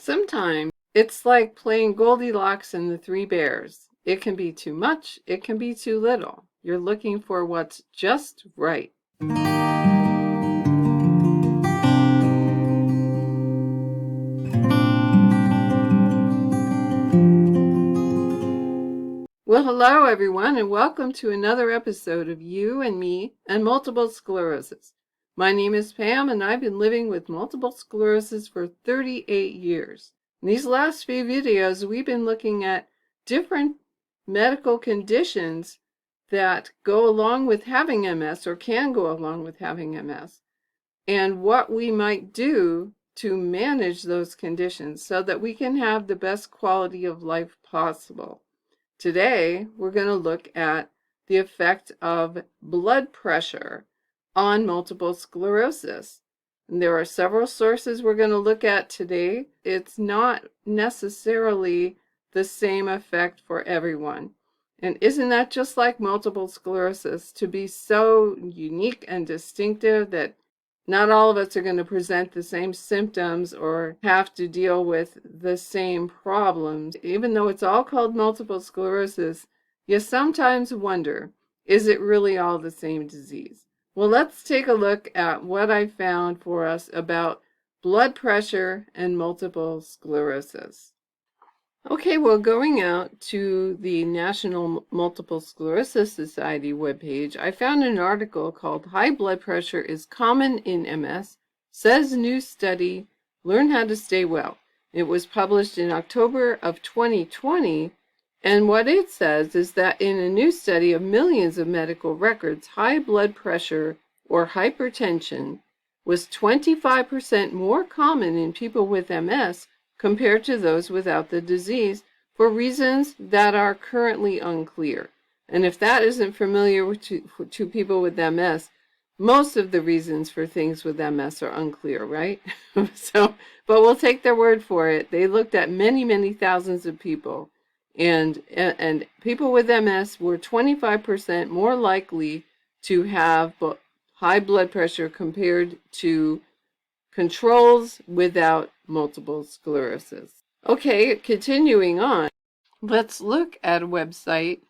Sometimes it's like playing Goldilocks and the Three Bears. It can be too much, it can be too little. You're looking for what's just right. Well, hello everyone, and welcome to another episode of You and Me and Multiple Sclerosis. My name is Pam, and I've been living with multiple sclerosis for 38 years. In these last few videos, we've been looking at different medical conditions that go along with having MS or can go along with having MS, and what we might do to manage those conditions so that we can have the best quality of life possible. Today, we're going to look at the effect of blood pressure on multiple sclerosis. And there are several sources we're going to look at today. It's not necessarily the same effect for everyone. And isn't that just like multiple sclerosis, to be so unique and distinctive that not all of us are going to present the same symptoms or have to deal with the same problems? Even though it's all called multiple sclerosis, you sometimes wonder, is it really all the same disease? Well, let's take a look at what I found for us about blood pressure and multiple sclerosis. Okay, well, going out to the National Multiple Sclerosis Society webpage, I found an article called "High Blood Pressure is Common in MS, Says New Study, Learn How to Stay Well." It was published in October of 2020, and what it says is that in a new study of millions of medical records, high blood pressure or hypertension was 25% more common in people with MS compared to those without the disease, for reasons that are currently unclear. And if that isn't familiar to people with MS, most of the reasons for things with MS are unclear, right? But we'll take their word for it. They looked at many, many thousands of people, and people with MS were 25% more likely to have high blood pressure compared to controls without multiple sclerosis. Okay, continuing on, let's look at a website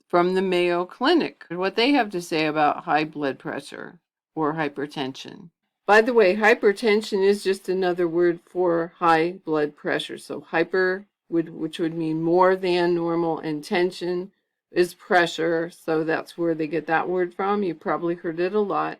from the Mayo Clinic, what they have to say about high blood pressure or hypertension. By the way, hypertension is just another word for high blood pressure. So hyper, which would mean more than normal, and tension is pressure. So that's where they get that word from. You probably heard it a lot.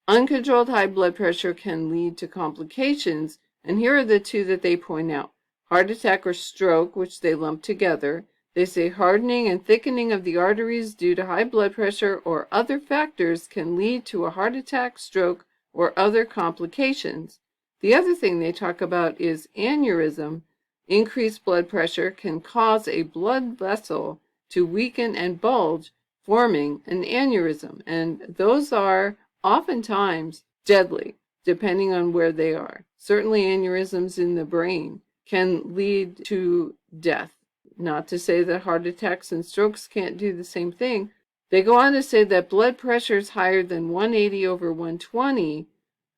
Uncontrolled high blood pressure can lead to complications, and here are the two that they point out: heart attack or stroke, which they lump together. They say hardening and thickening of the arteries due to high blood pressure or other factors can lead to a heart attack, stroke, or other complications. The other thing they talk about is aneurysm. Increased blood pressure can cause a blood vessel to weaken and bulge, forming an aneurysm, and those are oftentimes deadly, depending on where they are. Certainly aneurysms in the brain can lead to death. Not to say that heart attacks and strokes can't do the same thing. They go on to say that blood pressures higher than 180 over 120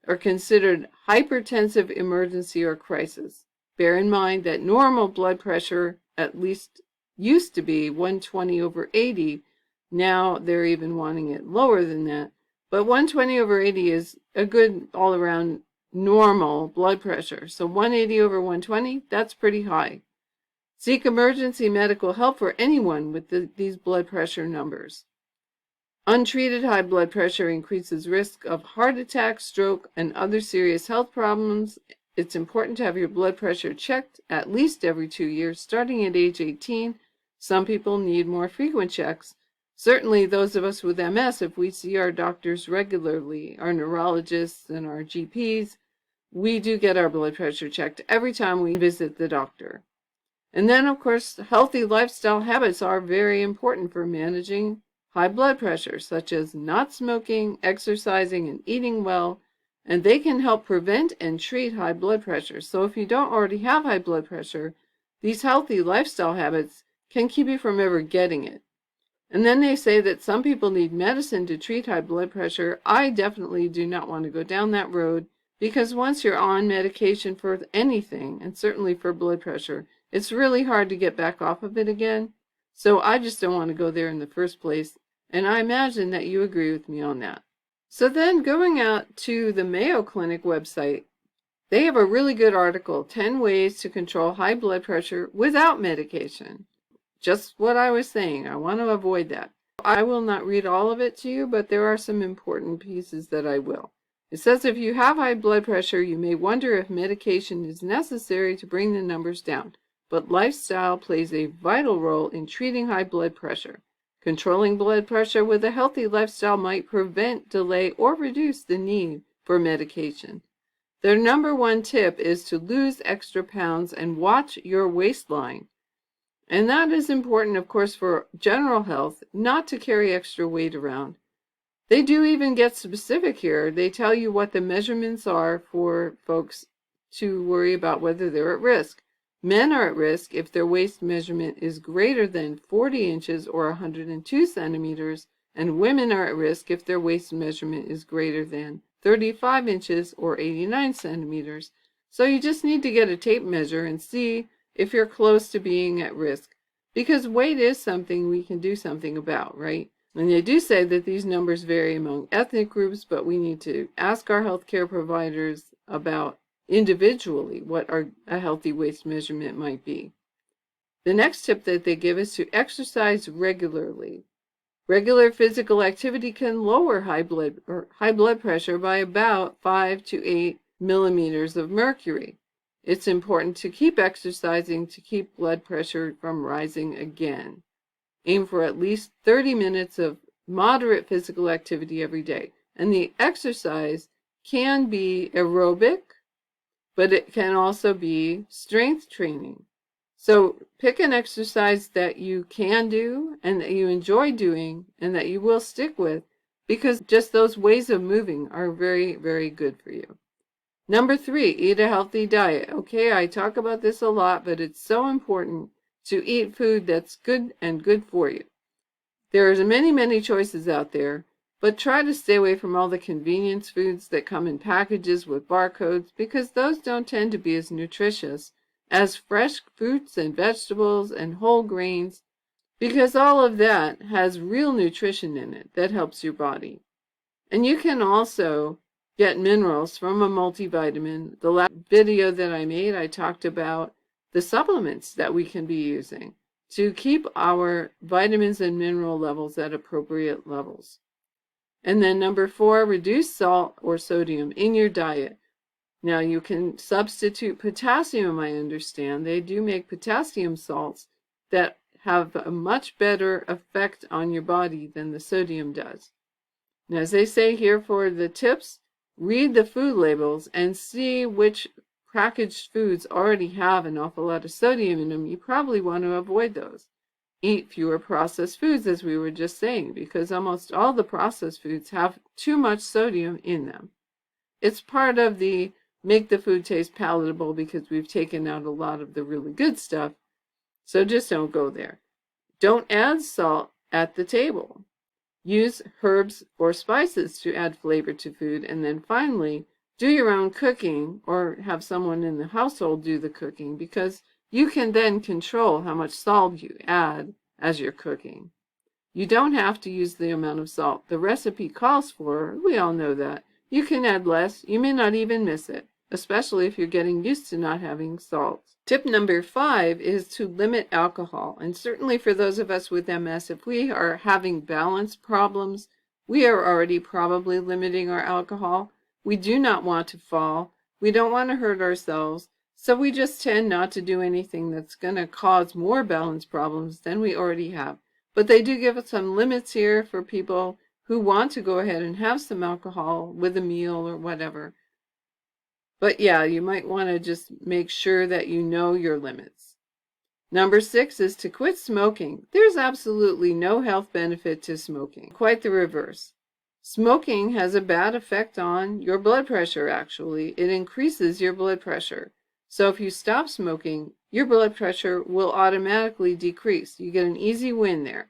are considered hypertensive emergency or crisis. Bear in mind that normal blood pressure at least used to be 120 over 80. Now they're even wanting it lower than that. But 120 over 80 is a good all-around normal blood pressure. So 180 over 120, that's pretty high. Seek emergency medical help for anyone with these blood pressure numbers. Untreated high blood pressure increases risk of heart attack, stroke, and other serious health problems. It's important to have your blood pressure checked at least every 2 years, starting at age 18. Some people need more frequent checks. Certainly those of us with MS, if we see our doctors regularly, our neurologists and our GPs, we do get our blood pressure checked every time we visit the doctor. And then, of course, healthy lifestyle habits are very important for managing high blood pressure, such as not smoking, exercising, and eating well, and they can help prevent and treat high blood pressure. So if you don't already have high blood pressure, these healthy lifestyle habits can keep you from ever getting it. And then they say that some people need medicine to treat high blood pressure. I definitely do not want to go down that road because once you're on medication for anything, and certainly for blood pressure, it's really hard to get back off of it again. So I just don't want to go there in the first place, and I imagine that you agree with me on that. So then going out to the Mayo Clinic website, they have a really good article, 10 Ways to Control High Blood Pressure Without Medication. Just what I was saying, I want to avoid that. I will not read all of it to you, but there are some important pieces that I will. It says if you have high blood pressure, you may wonder if medication is necessary to bring the numbers down, but lifestyle plays a vital role in treating high blood pressure. Controlling blood pressure with a healthy lifestyle might prevent, delay, or reduce the need for medication. Their number one tip is to lose extra pounds and watch your waistline. And that is important, of course, for general health, not to carry extra weight around. They do even get specific here. They tell you what the measurements are for folks to worry about whether they're at risk. Men are at risk if their waist measurement is greater than 40 inches or 102 centimeters, and women are at risk if their waist measurement is greater than 35 inches or 89 centimeters. So you just need to get a tape measure and see if you're close to being at risk, because weight is something we can do something about, right? And they do say that these numbers vary among ethnic groups, but we need to ask our healthcare providers about individually what a healthy waist measurement might be. The next tip that they give is to exercise regularly. Regular physical activity can lower high blood pressure by about 5 to 8 millimeters of mercury. It's important to keep exercising to keep blood pressure from rising again. Aim for at least 30 minutes of moderate physical activity every day. And the exercise can be aerobic, but it can also be strength training. So pick an exercise that you can do and that you enjoy doing and that you will stick with, because just those ways of moving are very, very good for you. Number 3, eat a healthy diet. Okay, I talk about this a lot, but it's so important to eat food that's good and good for you. There's many, many choices out there, but try to stay away from all the convenience foods that come in packages with barcodes, because those don't tend to be as nutritious as fresh fruits and vegetables and whole grains, because all of that has real nutrition in it that helps your body. And you can also get minerals from a multivitamin. The last video that I made, I talked about the supplements that we can be using to keep our vitamins and mineral levels at appropriate levels. And then number 4, reduce salt or sodium in your diet. Now you can substitute potassium, I understand. They do make potassium salts that have a much better effect on your body than the sodium does. Now, as they say here for the tips, read the food labels and see which packaged foods already have an awful lot of sodium in them. You probably want to avoid those. Eat fewer processed foods, as we were just saying, because almost all the processed foods have too much sodium in them. It's part of the make the food taste palatable, because we've taken out a lot of the really good stuff. So just don't go there. Don't add salt at the table. Use herbs or spices to add flavor to food. And then finally, do your own cooking or have someone in the household do the cooking, because you can then control how much salt you add as you're cooking. You don't have to use the amount of salt the recipe calls for. We all know that. You can add less. You may not even miss it, especially if you're getting used to not having salt. Tip number 5 is to limit alcohol. And certainly for those of us with MS, if we are having balance problems, we are already probably limiting our alcohol. We do not want to fall. We don't want to hurt ourselves. So we just tend not to do anything that's going to cause more balance problems than we already have. But they do give us some limits here for people who want to go ahead and have some alcohol with a meal or whatever. But yeah, you might want to just make sure that you know your limits. Number 6 is to quit smoking. There's absolutely no health benefit to smoking. Quite the reverse. Smoking has a bad effect on your blood pressure, actually. It increases your blood pressure. So if you stop smoking, your blood pressure will automatically decrease. You get an easy win there.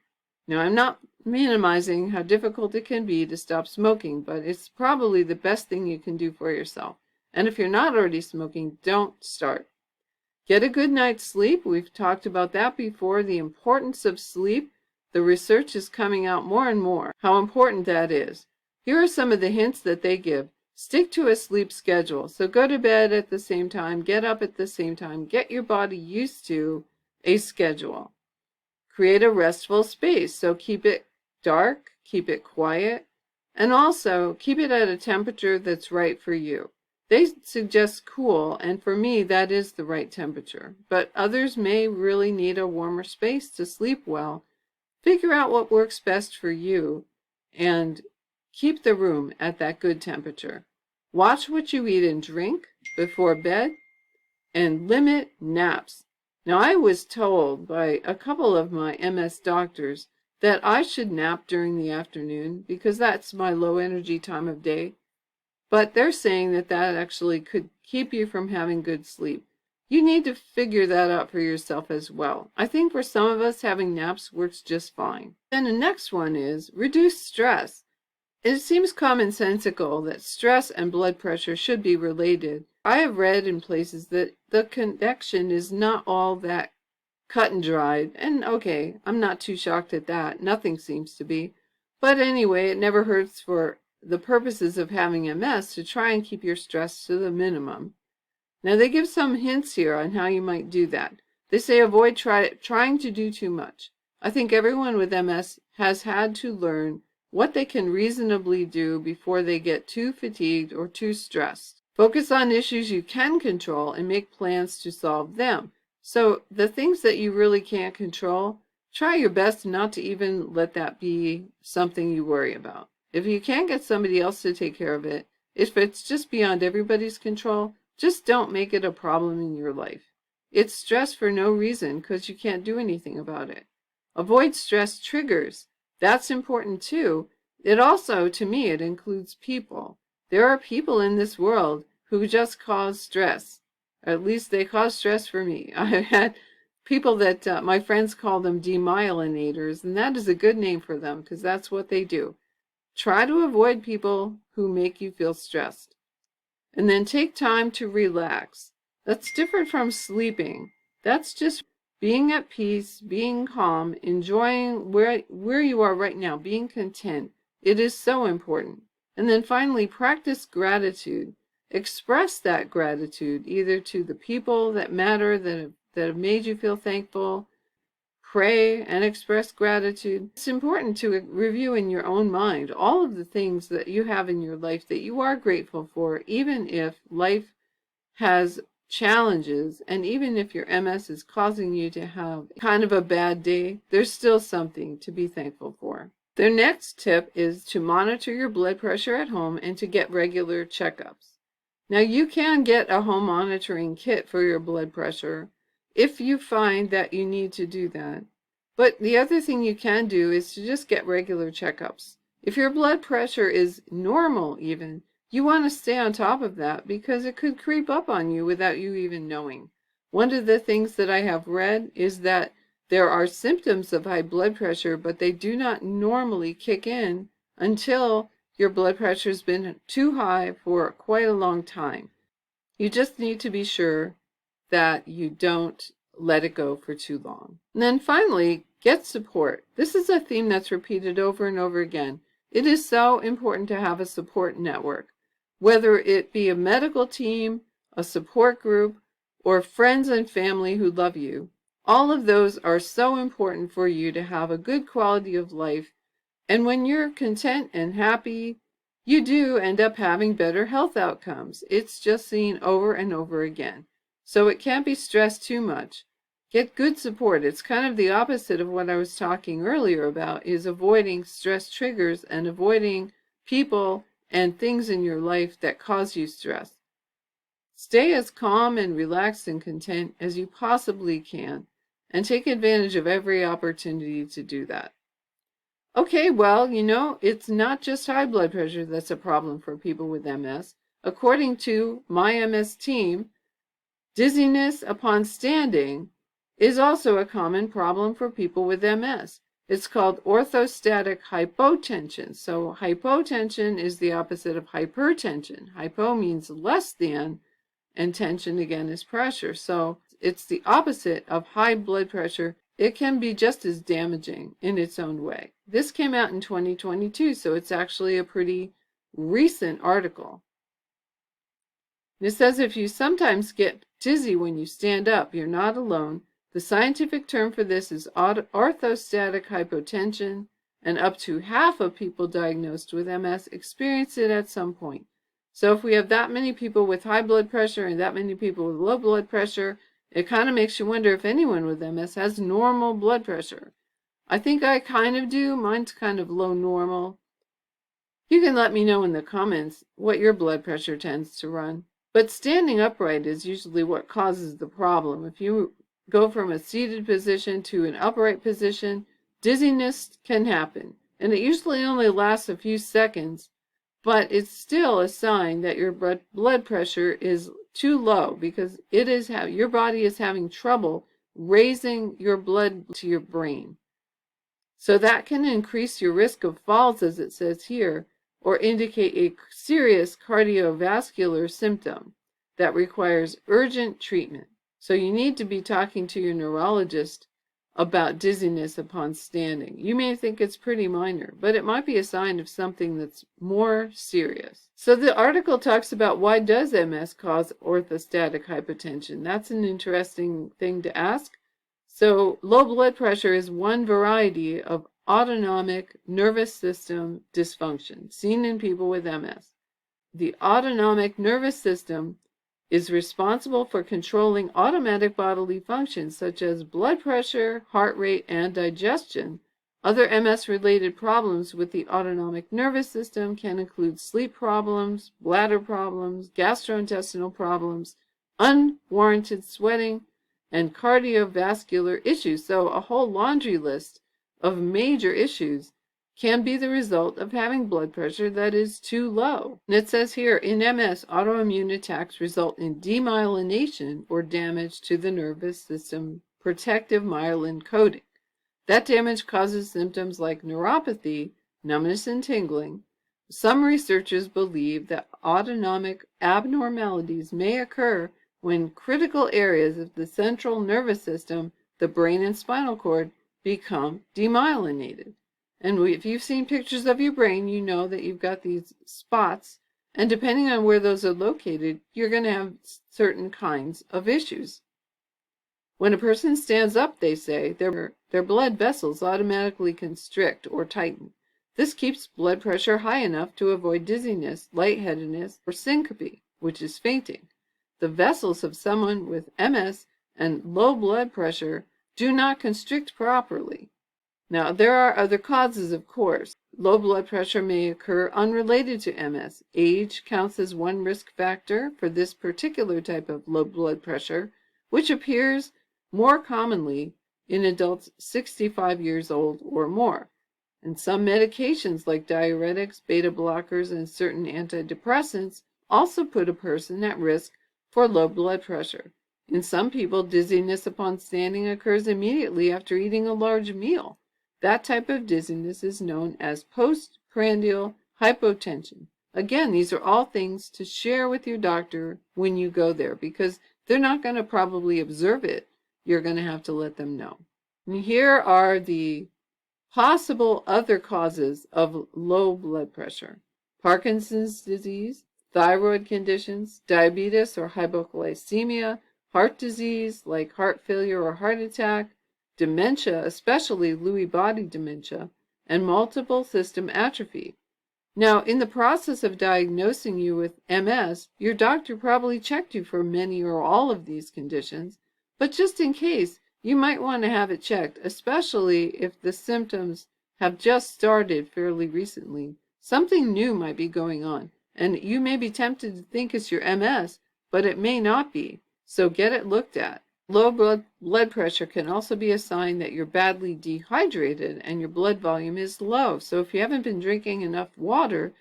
Now, I'm not minimizing how difficult it can be to stop smoking, but it's probably the best thing you can do for yourself. And if you're not already smoking, don't start. Get a good night's sleep. We've talked about that before, the importance of sleep. The research is coming out more and more, how important that is. Here are some of the hints that they give. Stick to a sleep schedule. So go to bed at the same time, get up at the same time, get your body used to a schedule. Create a restful space. So keep it dark, keep it quiet, and also keep it at a temperature that's right for you. They suggest cool, and for me, that is the right temperature. But others may really need a warmer space to sleep well. Figure out what works best for you and keep the room at that good temperature. Watch what you eat and drink before bed and limit naps. Now, I was told by a couple of my MS doctors that I should nap during the afternoon because that's my low energy time of day. But they're saying that actually could keep you from having good sleep. You need to figure that out for yourself as well. I think for some of us, having naps works just fine. Then the next one is reduce stress. It seems commonsensical that stress and blood pressure should be related. I have read in places that the connection is not all that cut and dried. And okay, I'm not too shocked at that. Nothing seems to be. But anyway, it never hurts for the purposes of having MS to try and keep your stress to the minimum. Now they give some hints here on how you might do that. They say avoid trying to do too much. I think everyone with MS has had to learn what they can reasonably do before they get too fatigued or too stressed. Focus on issues you can control and make plans to solve them. So the things that you really can't control, try your best not to even let that be something you worry about. If you can't get somebody else to take care of it, if it's just beyond everybody's control, just don't make it a problem in your life. It's stress for no reason because you can't do anything about it. Avoid stress triggers. That's important too. It also, to me, it includes people. There are people in this world who just cause stress. At least they cause stress for me. I had people that my friends call them demyelinators, and that is a good name for them because that's what they do. Try to avoid people who make you feel stressed. And then take time to relax. That's different from sleeping. That's just being at peace, being calm, enjoying where you are right now, being content. It is so important. And then finally, practice gratitude. Express that gratitude either to the people that matter, that have made you feel thankful. Pray and express gratitude. It's important to review in your own mind all of the things that you have in your life that you are grateful for, even if life has challenges, and even if your MS is causing you to have kind of a bad day, there's still something to be thankful for. Their next tip is to monitor your blood pressure at home and to get regular checkups. Now, you can get a home monitoring kit for your blood pressure if you find that you need to do that. But the other thing you can do is to just get regular checkups. If your blood pressure is normal even, you want to stay on top of that because it could creep up on you without you even knowing. One of the things that I have read is that there are symptoms of high blood pressure, but they do not normally kick in until your blood pressure has been too high for quite a long time. You just need to be sure that you don't let it go for too long. And then finally, get support. This is a theme that's repeated over and over again. It is so important to have a support network, whether it be a medical team, a support group, or friends and family who love you. All of those are so important for you to have a good quality of life. And when you're content and happy, you do end up having better health outcomes. It's just seen over and over again. So it can't be stressed too much. Get good support. It's kind of the opposite of what I was talking earlier about, is avoiding stress triggers and avoiding people and things in your life that cause you stress. Stay as calm and relaxed and content as you possibly can, and take advantage of every opportunity to do that. Okay, well, it's not just high blood pressure that's a problem for people with MS. According to my MS team, dizziness upon standing is also a common problem for people with MS. It's called orthostatic hypotension. So hypotension is the opposite of hypertension. Hypo means less than, and tension again is pressure. So it's the opposite of high blood pressure. It can be just as damaging in its own way. This came out in 2022, so it's actually a pretty recent article. It says if you sometimes get dizzy when you stand up, you're not alone. The scientific term for this is orthostatic hypotension, and up to half of people diagnosed with MS experience it at some point. So if we have that many people with high blood pressure and that many people with low blood pressure, it kind of makes you wonder if anyone with MS has normal blood pressure. I think I kind of do. Mine's kind of low normal. You can let me know in the comments what your blood pressure tends to run. But standing upright is usually what causes the problem. If you go from a seated position to an upright position, dizziness can happen. And it usually only lasts a few seconds, but it's still a sign that your blood pressure is too low because your body is having trouble raising your blood to your brain. So that can increase your risk of falls, as it says here, or indicate a serious cardiovascular symptom that requires urgent treatment. So you need to be talking to your neurologist about dizziness upon standing. You may think it's pretty minor, but it might be a sign of something that's more serious. So the article talks about why does MS cause orthostatic hypotension? That's an interesting thing to ask. So low blood pressure is one variety of autonomic nervous system dysfunction seen in people with MS. The autonomic nervous system is responsible for controlling automatic bodily functions such as blood pressure, heart rate, and digestion. Other MS-related problems with the autonomic nervous system can include sleep problems, bladder problems, gastrointestinal problems, unwarranted sweating, and cardiovascular issues. So a whole laundry list of major issues can be the result of having blood pressure that is too low. And it says here, in MS, autoimmune attacks result in demyelination or damage to the nervous system protective myelin coating. That damage causes symptoms like neuropathy, numbness, and tingling. Some researchers believe that autonomic abnormalities may occur when critical areas of the central nervous system, the brain and spinal cord, become demyelinated. And if you've seen pictures of your brain, you know that you've got these spots, and depending on where those are located, you're going to have certain kinds of issues. When a person stands up, they say, their blood vessels automatically constrict or tighten. This keeps blood pressure high enough to avoid dizziness, lightheadedness, or syncope, which is fainting. The vessels of someone with MS and low blood pressure do not constrict properly. Now, there are other causes, of course. Low blood pressure may occur unrelated to MS. Age counts as one risk factor for this particular type of low blood pressure, which appears more commonly in adults 65 years old or more. And some medications like diuretics, beta blockers, and certain antidepressants also put a person at risk for low blood pressure. In some people, dizziness upon standing occurs immediately after eating a large meal. That type of dizziness is known as postprandial hypotension. Again, these are all things to share with your doctor when you go there because they're not going to probably observe it. You're going to have to let them know. And here are the possible other causes of low blood pressure: Parkinson's disease, thyroid conditions, diabetes or hypoglycemia, heart disease like heart failure or heart attack, dementia, especially Lewy body dementia, and multiple system atrophy. Now, in the process of diagnosing you with MS, your doctor probably checked you for many or all of these conditions, but just in case, you might want to have it checked, especially if the symptoms have just started fairly recently. Something new might be going on, and you may be tempted to think it's your MS, but it may not be, so get it looked at. Low blood pressure can also be a sign that you're badly dehydrated and your blood volume is low. So if you haven't been drinking enough water,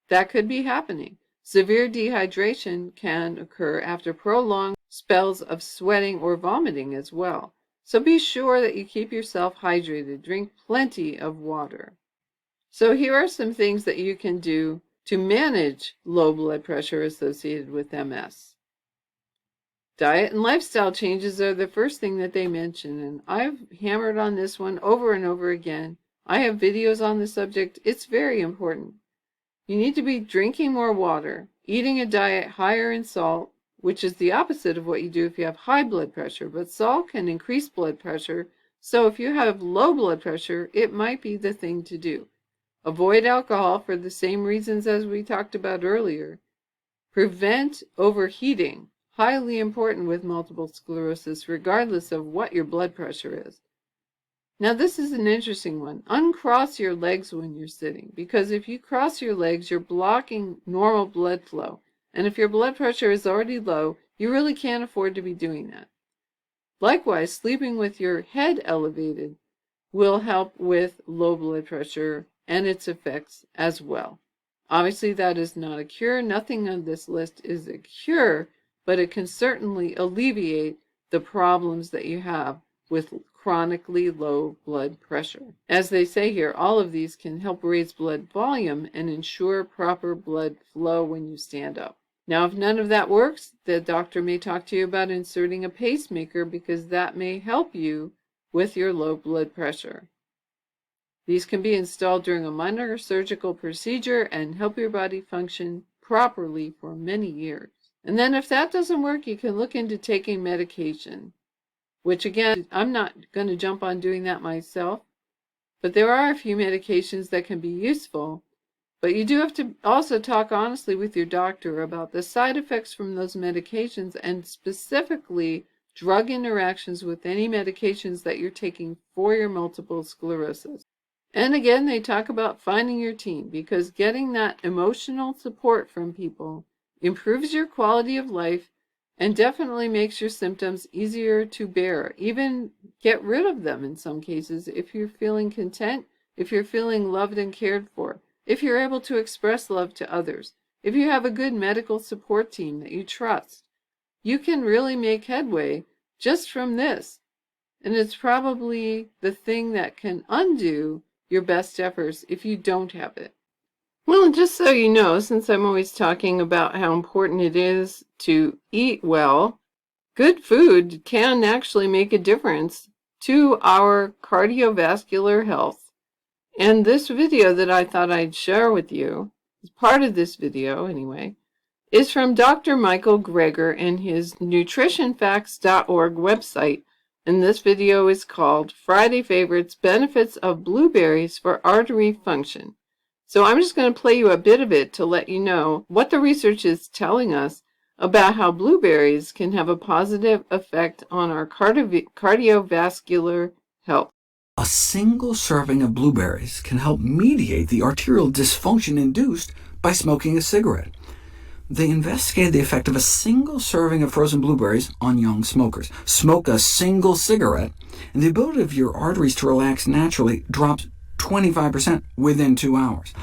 that could be happening. Severe dehydration can occur after prolonged spells of sweating or vomiting as well. So be sure that you keep yourself hydrated. Drink plenty of water. So here are some things that you can do to manage low blood pressure associated with MS. Diet and lifestyle changes are the first thing that they mention, and I've hammered on this one over and over again. I have videos on the subject. It's very important. You need to be drinking more water, eating a diet higher in salt, which is the opposite of what you do if you have high blood pressure, but salt can increase blood pressure, so if you have low blood pressure, it might be the thing to do. Avoid alcohol for the same reasons as we talked about earlier. Prevent overheating, highly important with multiple sclerosis, regardless of what your blood pressure is. Now this is an interesting one. Uncross your legs when you're sitting, because if you cross your legs, you're blocking normal blood flow. And if your blood pressure is already low, you really can't afford to be doing that. Likewise, sleeping with your head elevated will help with low blood pressure and its effects as well. Obviously, that is not a cure. Nothing on this list is a cure, but it can certainly alleviate the problems that you have with chronically low blood pressure. As they say here, all of these can help raise blood volume and ensure proper blood flow when you stand up. Now, if none of that works, the doctor may talk to you about inserting a pacemaker because that may help you with your low blood pressure. These can be installed during a minor surgical procedure and help your body function properly for many years. And then if that doesn't work, you can look into taking medication, which again, I'm not going to jump on doing that myself, but there are a few medications that can be useful. But you do have to also talk honestly with your doctor about the side effects from those medications and specifically drug interactions with any medications that you're taking for your multiple sclerosis. And again, they talk about finding your team because getting that emotional support from people improves your quality of life and definitely makes your symptoms easier to bear. Even get rid of them in some cases if you're feeling content, if you're feeling loved and cared for, if you're able to express love to others, if you have a good medical support team that you trust. You can really make headway just from this. And it's probably the thing that can undo your best efforts if you don't have it. Well, and just so you know, since I'm always talking about how important it is to eat well, good food can actually make a difference to our cardiovascular health. And this video that I thought I'd share with you, as part of this video anyway, is from Dr. Michael Greger and his nutritionfacts.org website. And this video is called Friday Favorites, Benefits of Blueberries for Artery Function. So I'm just going to play you a bit of it to let you know what the research is telling us about how blueberries can have a positive effect on our cardiovascular health. A single serving of blueberries can help mediate the arterial dysfunction induced by smoking a cigarette. They investigated the effect of a single serving of frozen blueberries on young smokers. Smoke a single cigarette, and the ability of your arteries to relax naturally drops 25% within 2 hours.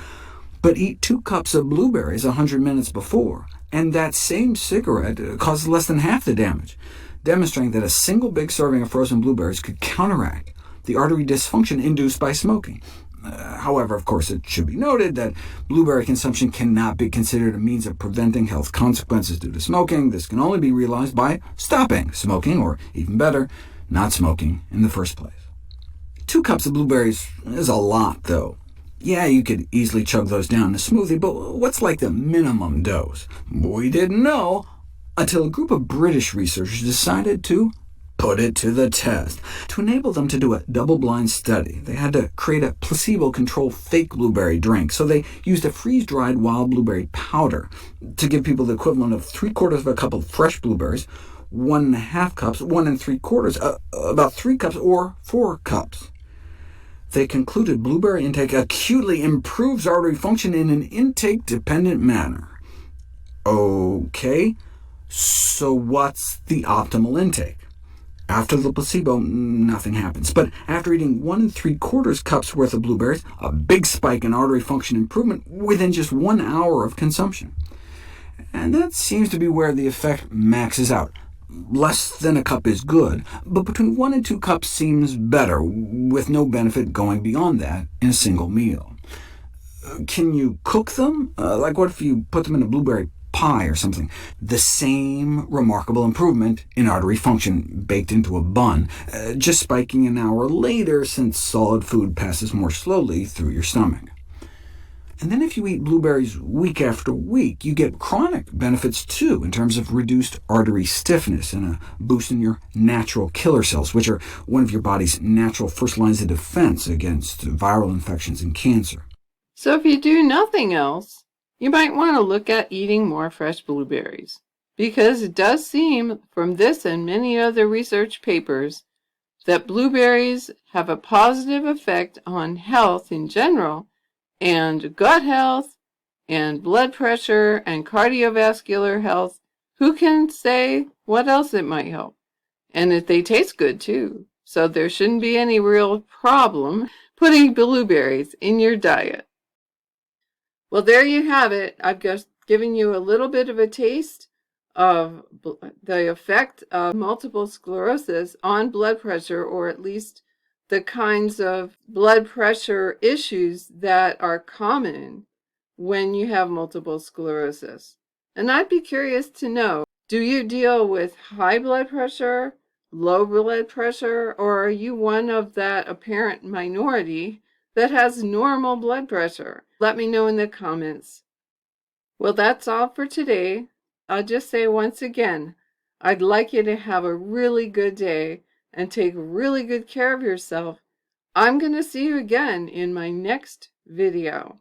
But eat 2 cups of blueberries 100 minutes before, and that same cigarette causes less than half the damage, demonstrating that a single big serving of frozen blueberries could counteract the artery dysfunction induced by smoking. However, of course, it should be noted that blueberry consumption cannot be considered a means of preventing health consequences due to smoking. This can only be realized by stopping smoking, or even better, not smoking in the first place. 2 cups of blueberries is a lot, though. Yeah, you could easily chug those down in a smoothie, but what's like the minimum dose? We didn't know until a group of British researchers decided to put it to the test. To enable them to do a double-blind study, they had to create a placebo-controlled fake blueberry drink, so they used a freeze-dried wild blueberry powder to give people the equivalent of 3/4 of a cup of fresh blueberries, 1.5 cups, 1 3/4, about 3 cups, or 4 cups. They concluded blueberry intake acutely improves artery function in an intake-dependent manner. Okay, so what's the optimal intake? After the placebo, nothing happens. But after eating 1 3/4 cups worth of blueberries, a big spike in artery function improvement within just 1 hour of consumption. And that seems to be where the effect maxes out. less than a cup is good, but between 1 and 2 cups seems better, with no benefit going beyond that in a single meal. Can you cook them? Like what if you put them in a blueberry pie or something? The same remarkable improvement in artery function baked into a bun, just spiking an hour later since solid food passes more slowly through your stomach. And then if you eat blueberries week after week, you get chronic benefits too, in terms of reduced artery stiffness and a boost in your natural killer cells, which are one of your body's natural first lines of defense against viral infections and cancer. So if you do nothing else, you might want to look at eating more fresh blueberries, because it does seem from this and many other research papers that blueberries have a positive effect on health in general, and gut health, and blood pressure, and cardiovascular health. Who can say what else it might help? And if they taste good too. So there shouldn't be any real problem putting blueberries in your diet. Well, there you have it. I've just given you a little bit of a taste of the effect of multiple sclerosis on blood pressure, or at least the kinds of blood pressure issues that are common when you have multiple sclerosis. And I'd be curious to know, do you deal with high blood pressure, low blood pressure, or are you one of that apparent minority that has normal blood pressure? Let me know in the comments. Well, that's all for today. I'll just say once again, I'd like you to have a really good day and take really good care of yourself. I'm going to see you again in my next video.